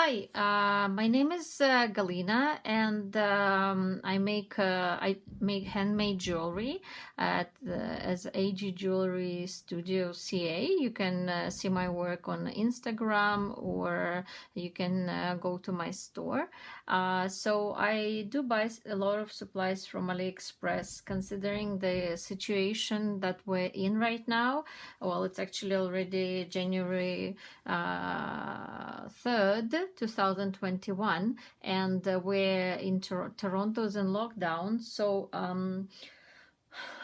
Hi, my name is Galina, and I make handmade jewelry as AG Jewelry Studio CA. You can see my work on Instagram, or you can go to my store. So I do buy a lot of supplies from AliExpress, considering the situation that we're in right now. Well, it's actually already January 3rd, 2021, and we're in Toronto's in lockdown. So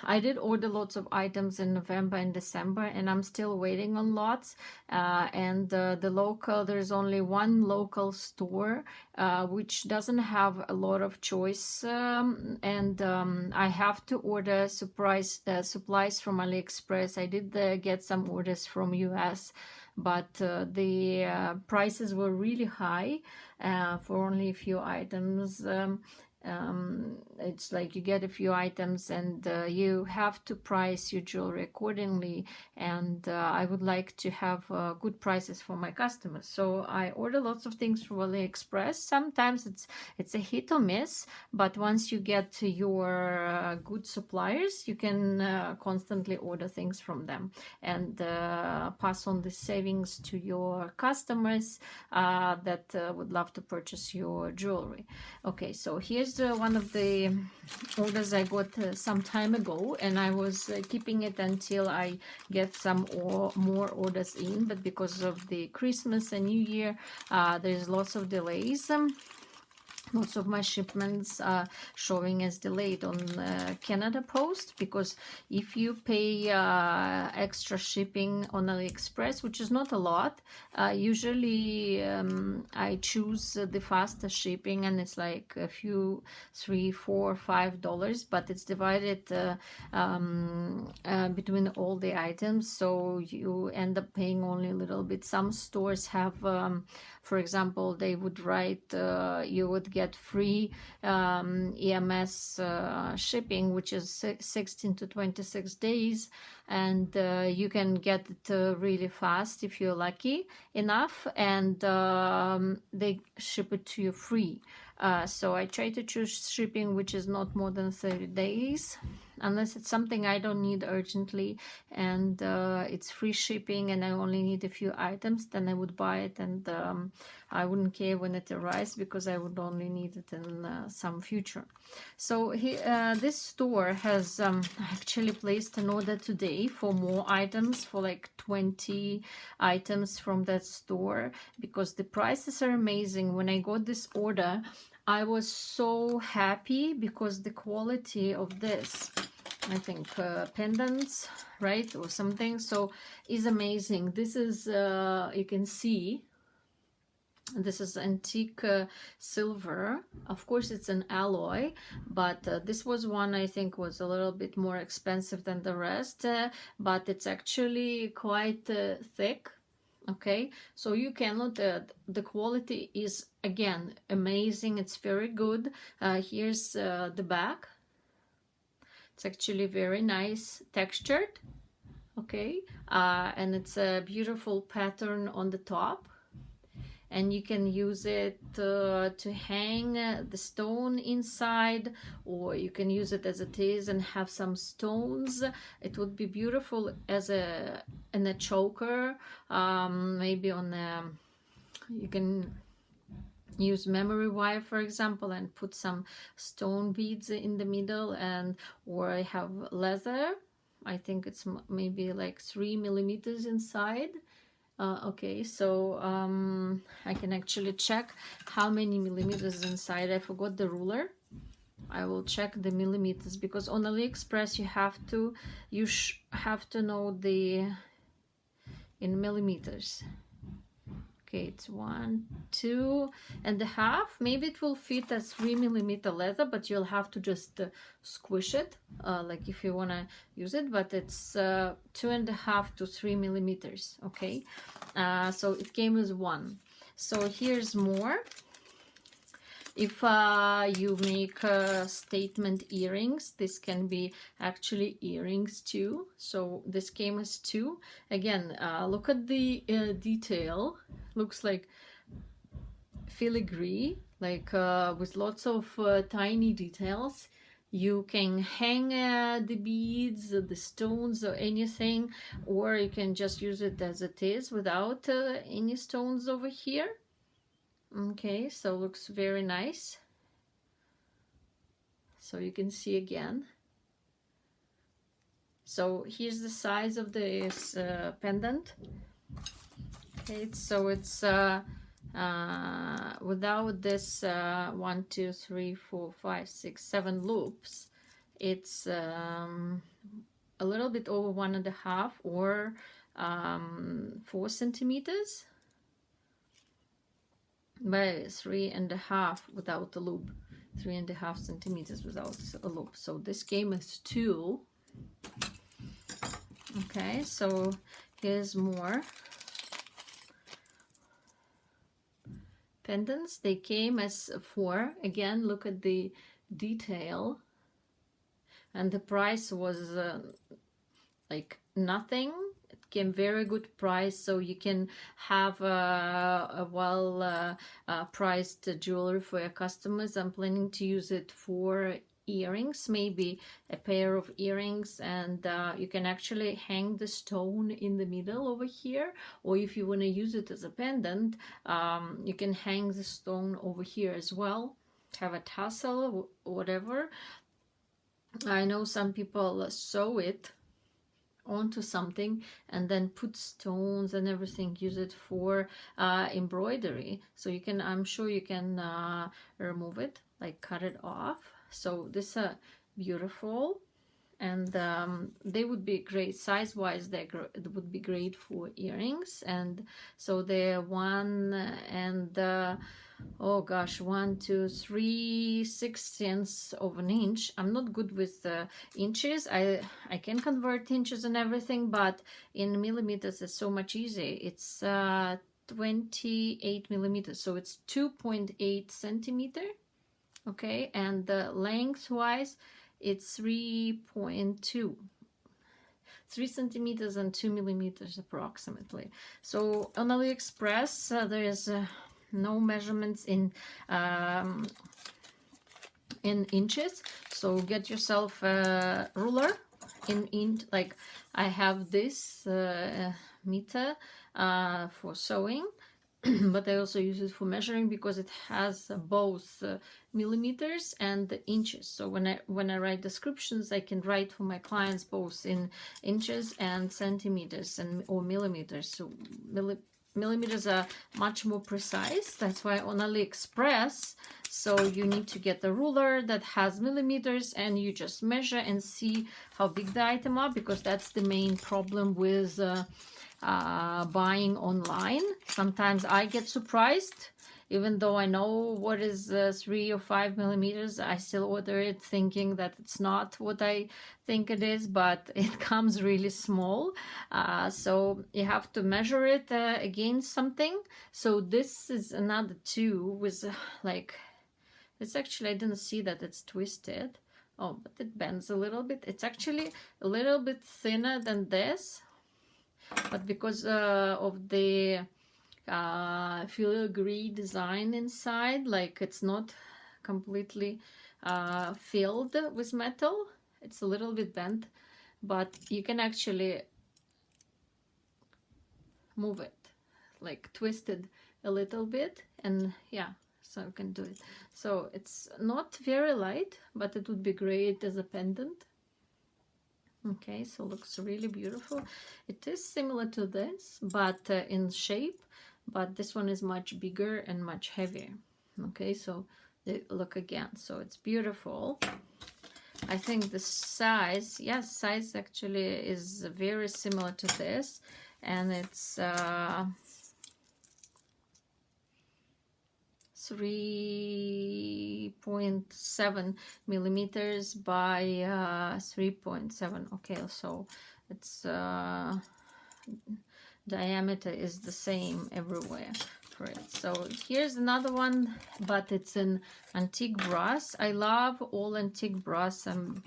I did order lots of items in November and December, and I'm still waiting on lots. There's only one local store which doesn't have a lot of choice, I have to order supplies from AliExpress. I did get some orders from US, but the prices were really high for only a few items. It's like you get a few items, and you have to price your jewelry accordingly, and I would like to have good prices for my customers. So I order lots of things from AliExpress. Sometimes it's a hit or miss, but once you get to your good suppliers, you can constantly order things from them and pass on the savings to your customers that would love to purchase your jewelry. Okay, so here's one of the orders I got some time ago, and I was keeping it until I get some more orders in, but because of the Christmas and New Year, there's lots of delays. Lots of my shipments are showing as delayed on Canada Post, because if you pay extra shipping on AliExpress, which is not a lot, usually I choose the faster shipping, and it's like a few $3, $4, $5, but it's divided between all the items, so you end up paying only a little bit. Some stores have, for example, they would write you would get free EMS shipping, which is 16 to 26 days, and you can get it really fast if you're lucky enough, and they ship it to you free. So I try to choose shipping which is not more than 30 days, unless it's something I don't need urgently, and it's free shipping and I only need a few items, then I would buy it, and I wouldn't care when it arrives, because I would only need it in some future. So this store has actually placed an order today for more items, for like 20 items from that store, because the prices are amazing. When I got this order, I was so happy because the quality of this, I think pendants, right, or something, so is amazing. This is you can see, this is antique silver. Of course it's an alloy, but this was one I think was a little bit more expensive than the rest, but it's actually quite thick. Okay, so you cannot the quality is again amazing. It's very good. Here's the back. It's actually very nice textured. Okay, and it's a beautiful pattern on the top, and you can use it to hang the stone inside, or you can use it as it is and have some stones. It would be beautiful as in a choker, maybe on you can use memory wire, for example, and put some stone beads in the middle, and or I have leather. I think it's maybe like 3 millimeters inside. Okay, so I can actually check how many millimeters inside. I forgot the ruler. I will check the millimeters, because on AliExpress you have to know the in millimeters. Okay, it's 1, 2.5. Maybe it will fit a 3 millimeter leather, but you'll have to just squish it, like if you want to use it. But it's 2.5 to 3 millimeters. Okay, so it came as one. So here's more. If you make statement earrings, this can be actually earrings too. So this came as two. Again, look at the detail. Looks like filigree, like with lots of tiny details. You can hang the beads, the stones, or anything, or you can just use it as it is without any stones over here. Okay, so looks very nice. So you can see again. So here's the size of this pendant. Okay, so it's without this 1, 2, 3, 4, 5, 6, 7 loops, it's a little bit over 1.5 or 4 centimeters by 3.5 without the loop, 3.5 centimeters without a loop. So this came as 2. Okay, so here's more pendants. They came as 4. Again, look at the detail, and the price was like nothing. It came very good price, so you can have a well priced jewelry for your customers. I'm planning to use it for earrings, maybe a pair of earrings, and you can actually hang the stone in the middle over here, or if you want to use it as a pendant, you can hang the stone over here as well, have a tassel, whatever. I know some people sew it onto something and then put stones and everything, use it for embroidery. So you can, I'm sure you can remove it, like cut it off. So this beautiful, and they would be great size wise. They would be great for earrings. And so they're 1 and oh gosh, 1, 2, 3/16 of an inch. I'm not good with inches. I can convert inches and everything, but in millimeters it's so much easier. It's 28 millimeters, so it's 2.8 centimeter. Okay, and lengthwise it's 3.2. 3 centimeters and 2 millimeters approximately. So on AliExpress there is no measurements in inches, so get yourself a ruler in like I have this meter for sewing, but I also use it for measuring because it has both millimeters and inches. So when I write descriptions, I can write for my clients both in inches and centimeters and or millimeters. So millimeters are much more precise. That's why on AliExpress, so you need to get a ruler that has millimeters, and you just measure and see how big the item are, because that's the main problem with buying online. Sometimes I get surprised, even though I know what is 3 or 5 millimeters. I still order it thinking that it's not what I think it is, but it comes really small. So you have to measure it against something. So this is another 2 with like, it's actually, I didn't see that it's twisted. Oh, but it bends a little bit. It's actually a little bit thinner than this, but because of the filigree design inside, like it's not completely filled with metal, it's a little bit bent, but you can actually move it, like twist it a little bit, and yeah, so you can do it. So it's not very light, but it would be great as a pendant. Okay, so looks really beautiful. It is similar to this, but in shape, but this one is much bigger and much heavier. Okay, so look again. So it's beautiful. I think the size, yes, size actually is very similar to this, and it's 3.7 millimeters by 3.7. Okay, so it's diameter is the same everywhere for it. So here's another one, but it's an antique brass. I love all antique brass. I'm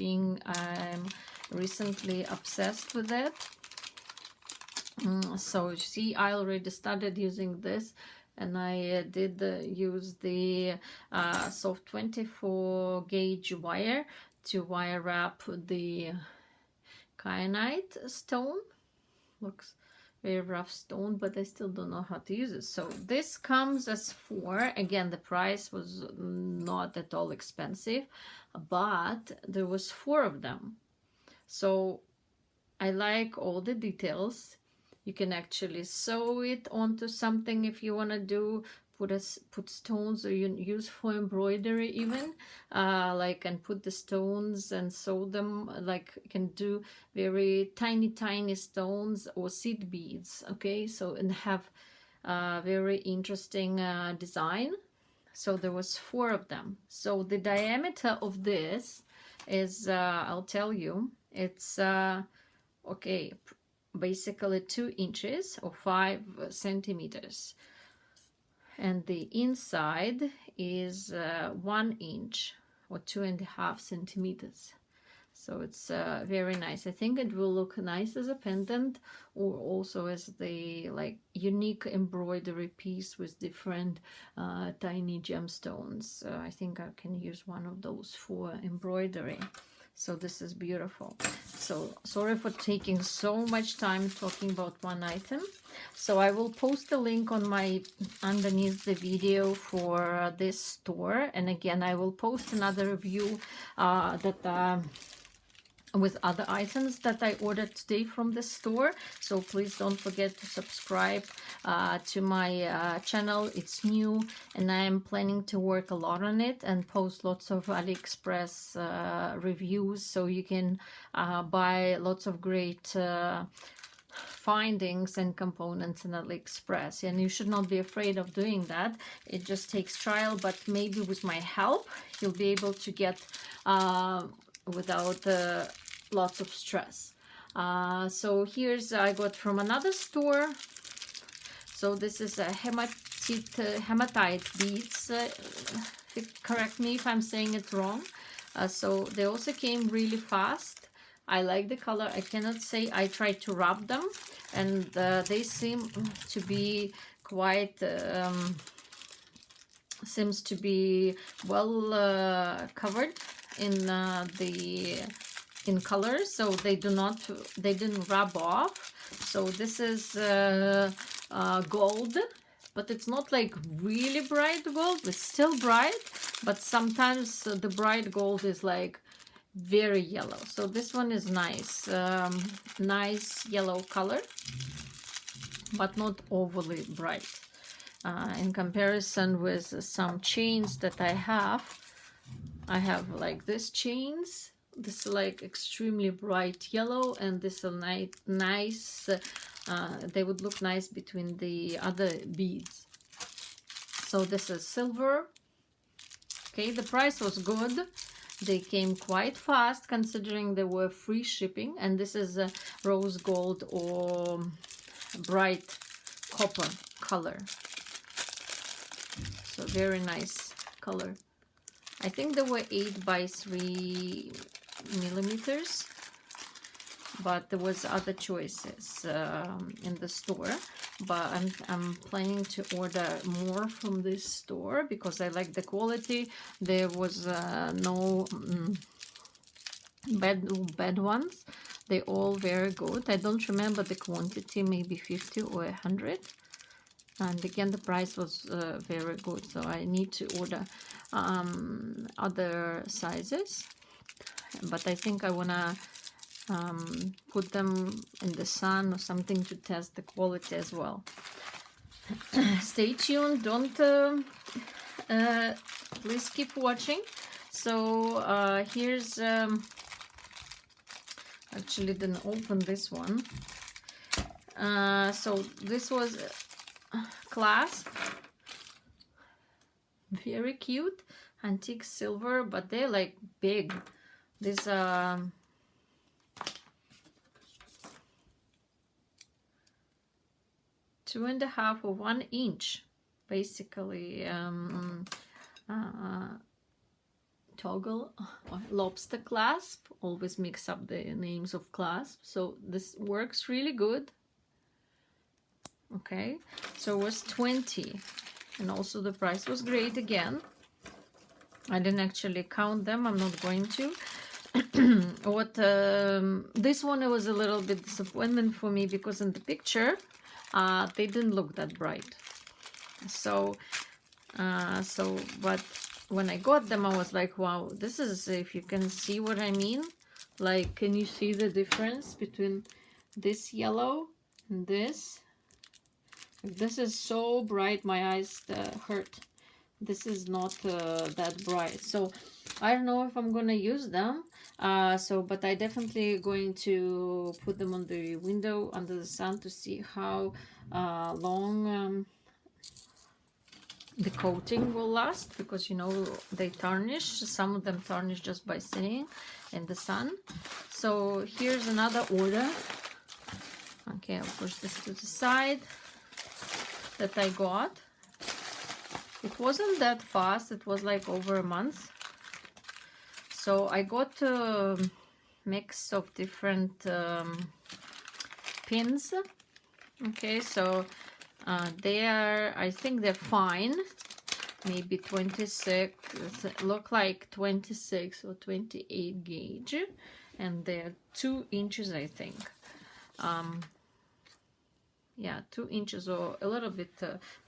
recently obsessed with it. So you see, I already started using this and I did use the soft 24 gauge wire to wire wrap the kyanite stone. Looks very rough stone, but I still don't know how to use it. So this comes as 4. Again, the price was not at all expensive, but there was 4 of them. So I like all the details. You can actually sew it onto something if you want to do, put stones, or you use for embroidery even, like, and put the stones and sew them, like you can do very tiny stones or seed beads. Okay, so, and have very interesting design. So there was 4 of them. So the diameter of this is, I'll tell you, it's okay, basically 2 inches or 5 centimeters, and the inside is 1 inch or 2.5 centimeters. So it's very nice. I think it will look nice as a pendant, or also as the like unique embroidery piece with different tiny gemstones. I think I can use one of those for embroidery. So this is beautiful. So sorry for taking so much time talking about one item. So I will post a link on my underneath the video for this store, and again I will post another review with other items that I ordered today from the store. So please don't forget to subscribe to my channel. It's new, and I am planning to work a lot on it and post lots of AliExpress reviews, so you can buy lots of great findings and components in AliExpress. And you should not be afraid of doing that. It just takes trial, but maybe with my help you'll be able to get without lots of stress. So here's, I got from another store. So this is a hematite beads. Correct me if I'm saying it wrong. So they also came really fast. I like the color. I cannot say, I tried to wrap them, and they seem to be quite seems to be well covered in colors, so they didn't rub off. So this is gold, but it's not like really bright gold. It's still bright, but sometimes the bright gold is like very yellow. So this one is nice, nice yellow color, but not overly bright. In comparison with some chains that I have like this chains. This is like extremely bright yellow, and this is nice. They would look nice between the other beads. So this is silver. Okay, the price was good. They came quite fast considering they were free shipping. And this is a rose gold or bright copper color. So very nice color. I think they were 8 by 3 millimeters, but there was other choices in the store. But I'm planning to order more from this store because I like the quality. There was no bad ones. They all very good. I don't remember the quantity, maybe 50 or 100. And again, the price was very good, so I need to order other sizes. But I think I wanna put them in the sun or something to test the quality as well. Stay tuned. Don't please keep watching. So here's actually didn't open this one. So this was clasp, very cute, antique silver, but they're like big. These 2.5 or 1 inch, basically toggle or lobster clasp. Always mix up the names of clasp. So this works really good. Okay, so it was 20. and also the price was great again. I didn't actually count them, I'm not going to. What this one, it was a little bit disappointment for me, because in the picture they didn't look that bright. So but when I got them, I was like, wow, this is, if you can see what I mean, like, can you see the difference between this yellow and this? This is so bright, my eyes hurt. This is not that bright, so I don't know if I'm gonna use them. But I definitely going to put them on the window under the sun to see how long the coating will last, because you know they tarnish. Some of them tarnish just by sitting in the sun. So here's another order. Okay, I'll push this to the side, that I got. It wasn't that fast, it was like over a month. So I got a mix of different pins. Okay, so they are, I think they're fine, maybe 26, look like 26 or 28 gauge, and they're 2 inches, I think. Yeah, 2 inches or a little bit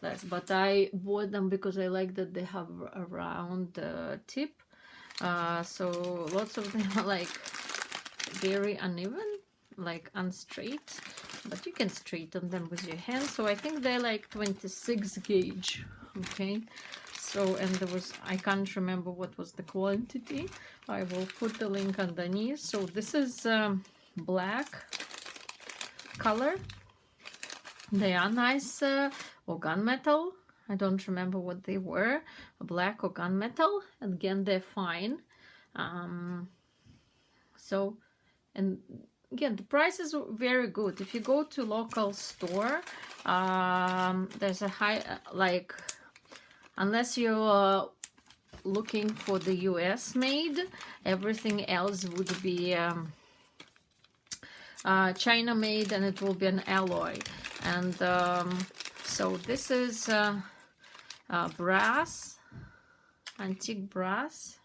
less, but I bought them because I like that they have a round tip. So lots of them are like very uneven, like unstraight, but you can straighten them with your hand. So I think they're like 26 gauge. Okay, so, and there was, I can't remember what was the quantity. I will put the link underneath. So this is black color. They are nice or gunmetal. I don't remember what they were, black or gunmetal. Again, they're fine. So, and again, the price is very good. If you go to local store, there's a high, like, unless you're looking for the US made, everything else would be China made, and it will be an alloy. And so this is brass, antique brass,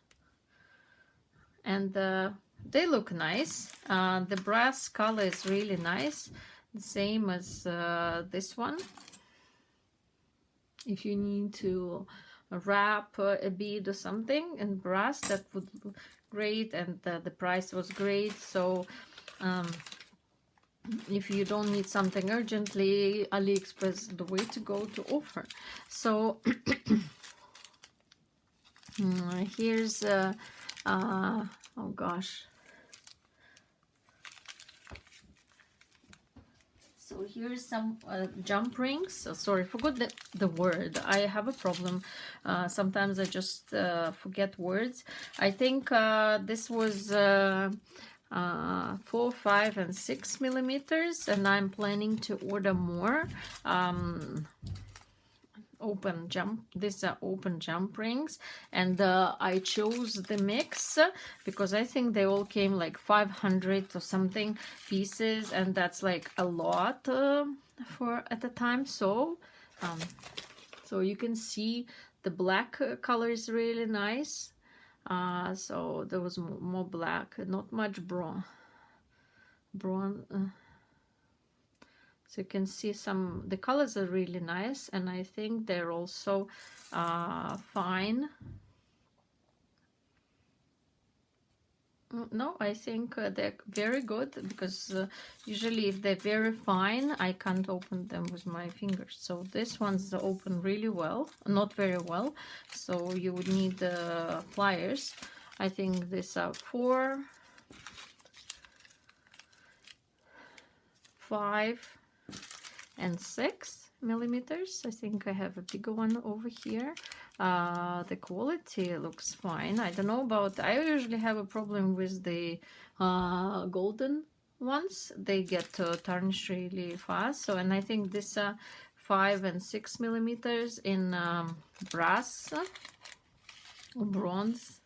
and they look nice. The brass color is really nice, the same as this one. If you need to wrap a bead or something in brass, that would look great, and the price was great. So if you don't need something urgently, AliExpress the way to go to offer. So here's oh gosh, so here's some jump rings. Sorry, forgot the word. I have a problem. Sometimes I just forget words. I think this was 4, 5, and 6 millimeters, and I'm planning to order more. Open jump, these are open jump rings, and I chose the mix because I think they all came like 500 or something pieces, and that's like a lot for at the time. So so you can see the black color is really nice. So there was more black, not much bronze. So you can see the colors are really nice, and I think they're also fine. No, I think they're very good, because usually if they're very fine, I can't open them with my fingers. So this one's open really well, not very well, so you would need pliers. I think these are 4, 5, and 6 millimeters. I think I have a bigger one over here. The quality looks fine. I don't know about, I usually have a problem with the golden ones. They get tarnished really fast. So, and I think this 5 and 6 millimeters in brass or bronze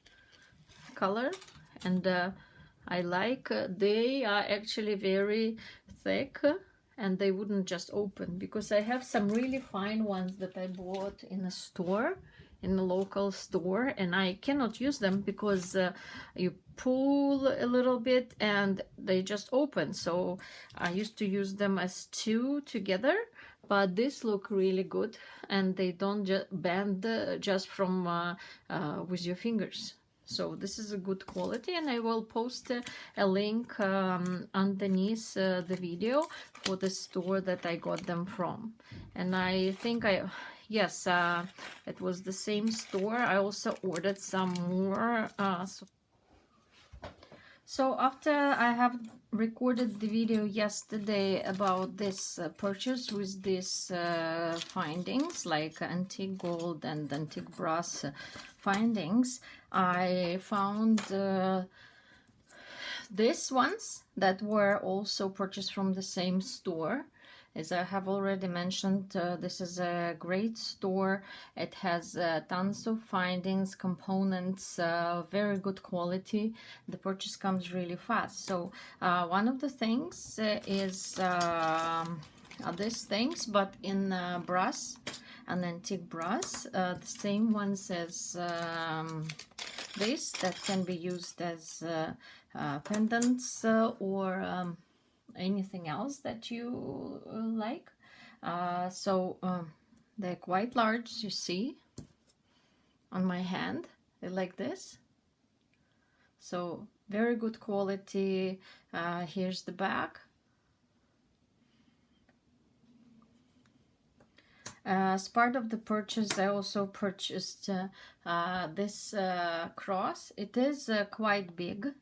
color, and I like they are actually very thick, and they wouldn't just open, because I have some really fine ones that I bought in a store, in a local store, and I cannot use them because you pull a little bit and they just open. So I used to use them as two together, but this look really good, and they don't just bend just from with your fingers. So this is a good quality, and I will post a link underneath the video for the store that I got them from. And I think yes, it was the same store. I also ordered some more. So after I have recorded the video yesterday about this purchase with these findings, like antique gold and antique brass findings, I found these ones that were also purchased from the same store. As I have already mentioned, this is a great store. It has tons of findings, components, very good quality. The purchase comes really fast. So one of the things is these things, but in brass, an antique brass, the same ones as this, that can be used as pendants or anything else that you like. They're quite large, you see on my hand. They're like this. So very good quality. Here's the back. As part of the purchase, I also purchased this cross. It is quite big,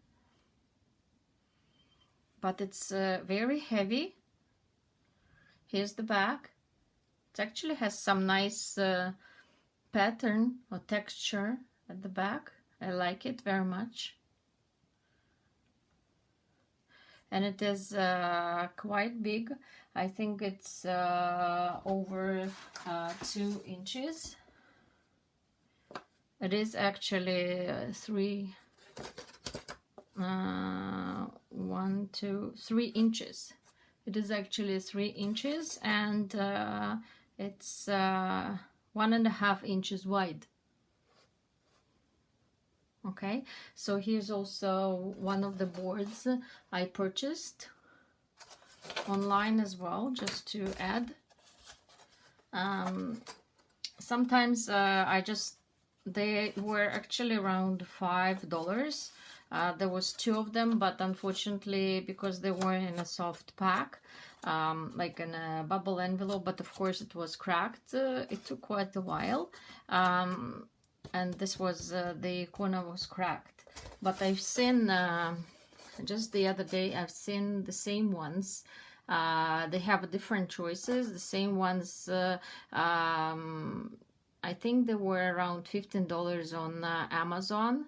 but it's very heavy. Here's the back. It actually has some nice pattern or texture at the back. I like it very much. And it is quite big. I think it's over 2 inches. It is actually 3 inches. It is actually 3 inches, and it's 1.5 inches wide. Okay, so here's also one of the boards I purchased online as well, just to add. Sometimes they were actually around $5. There was 2 of them, but unfortunately, because they were in a soft pack, like in a bubble envelope, but of course it was cracked, it took quite a while. And this was, the corner was cracked. But I've seen, just the other day, I've seen the same ones. They have different choices. The same ones, I think they were around $15 on Amazon,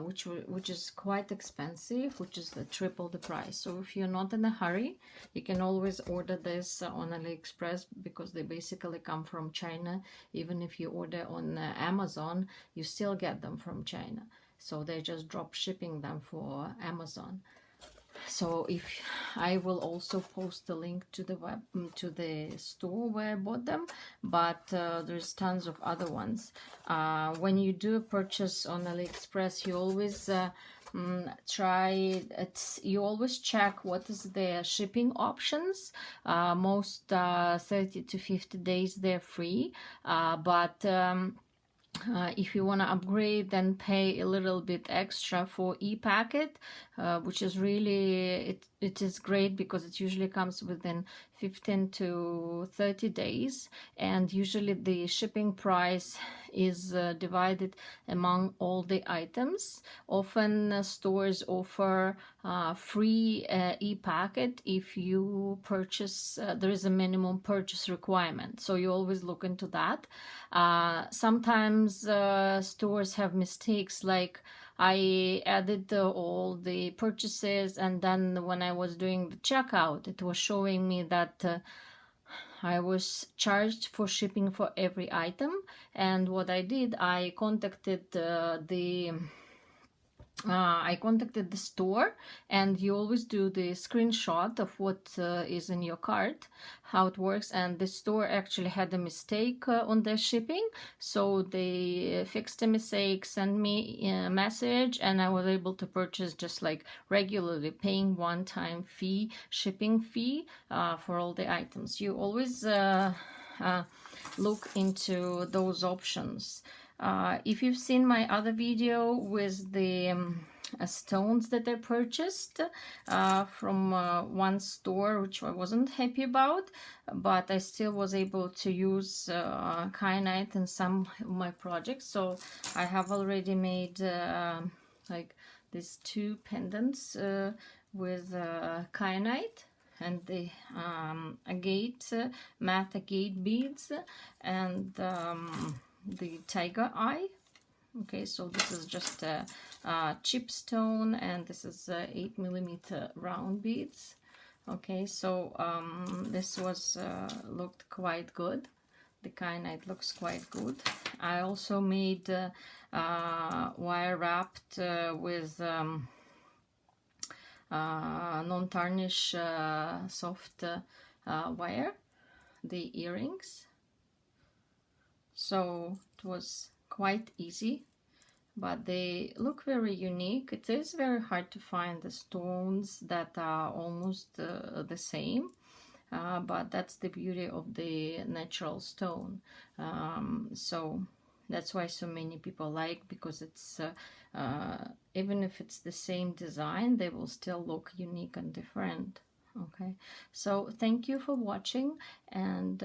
which is quite expensive, which is triple the price. So if you're not in a hurry, you can always order this on AliExpress, because they basically come from China. Even if you order on Amazon, you still get them from China. So they just drop shipping them for Amazon. So if I will also post the link to the store where I bought them, but there's tons of other ones. When you do a purchase on AliExpress, you always you always check what is their shipping options. Most 30 to 50 days they're free, but if you want to upgrade, then pay a little bit extra for e-packet, which is really, it is great, because it usually comes within 15 to 30 days, and usually the shipping price is divided among all the items. Often stores offer free e-packet if you purchase, there is a minimum purchase requirement, so you always look into that. Sometimes stores have mistakes, like I added all the purchases, and then when I was doing the checkout, it was showing me that I was charged for shipping for every item. And what I did, I contacted the I contacted the store, and you always do the screenshot of what is in your cart, how it works. And the store actually had a mistake on their shipping, so they fixed the mistake, sent me a message, and I was able to purchase just like regularly, paying one-time fee, shipping fee for all the items. You always look into those options. If you've seen my other video with the stones that I purchased from one store, which I wasn't happy about, but I still was able to use kyanite in some of my projects. So I have already made like these two pendants with kyanite and the agate, matte agate beads, and the tiger eye. Okay, so this is just a chip stone, and this is 8mm round beads. Okay, so this was looked quite good. The kyanite looks quite good. I also made wire wrapped with non-tarnish soft wire, the earrings. So it was quite easy, but they look very unique. It is very hard to find the stones that are almost the same. But that's the beauty of the natural stone. So that's why so many people like, because it's even if it's the same design, they will still look unique and different. Okay, so thank you for watching, and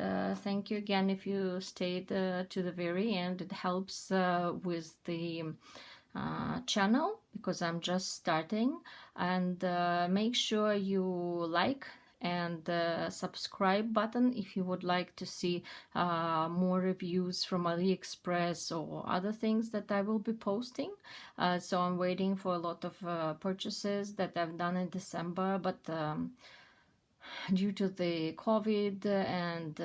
thank you again if you stayed to the very end. It helps with the channel, because I'm just starting. And make sure you like and subscribe button if you would like to see more reviews from AliExpress or other things that I will be posting. So I'm waiting for a lot of purchases that I've done in December, but due to the COVID and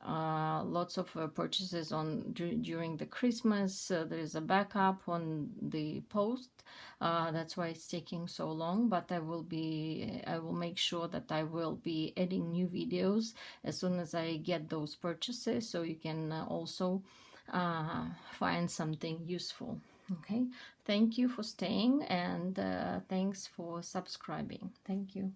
lots of purchases on during the Christmas, there is a backup on the post. That's why it's taking so long, but I will make sure that I will be adding new videos as soon as I get those purchases, so you can also find something useful. Okay, thank you for staying, and thanks for subscribing. Thank you.